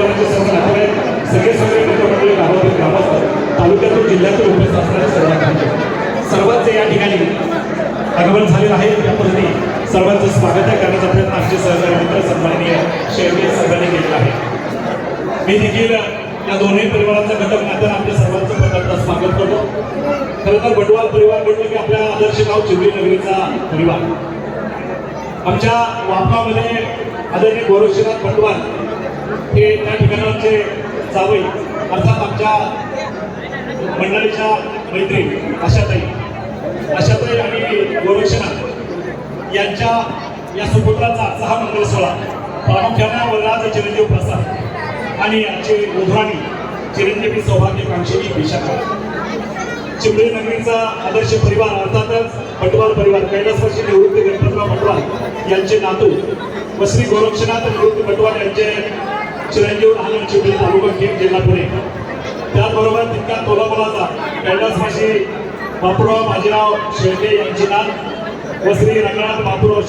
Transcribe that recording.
परिवाराचे सर्व नातेवाईक सगळे मित्रमंडळी गावातील ग्रामस्थ तालुक्यातून जिल्ह्यातून उपस्थित असणारे सर्वांचे या ठिकाणी आगमन झालेलं आहे. त्या पद्धतीने सर्वांचं स्वागत करण्याचा प्रयत्न आमचे सहकारी मित्र सन्माननीय शेळके साहेबांनी केलेला आहे. मी देखील या दोन्ही परिवाराचा घटक नात्याने आपल्या सर्वांचं प्रथमतः स्वागत करतो. खरं तर बटवाल परिवार म्हटलं की आपल्या आदर्श गाव चिवली नगरीचा परिवार. आमच्या वापरामध्ये आदरणीय गोरक्षनाथ बटवाल हे त्या ठिकाणाचे जावई अर्थात आमच्या मंडळीच्या मैत्रीण आशाताई आणि गोरक्षनाथ यांच्या या सुपुत्राचा आजचा हा मंगल सोहळा प्रामुख्याने वरराज चिरंजीव प्रसाद आणि आमचे उधराणी चिरंजीवी सौभाग्यकांक्षी विशाखा चिमली नगरीचा आदर्श परिवार अर्थातच बटवाल परिवार कैलासवासी निवृत्ती गणपतराव बटवाल यांचे नातू व श्री गोरक्षनाथ निवृत्ती बटवाल यांचे चिरंजीव लहान चिमली तालुका खेड जिल्हा पुणे. त्याचबरोबर तितका तोलामोलाचा कैलासवासी बापूराव बाजीराव शेळके यांची नात व श्री रंगनाथ बापूराव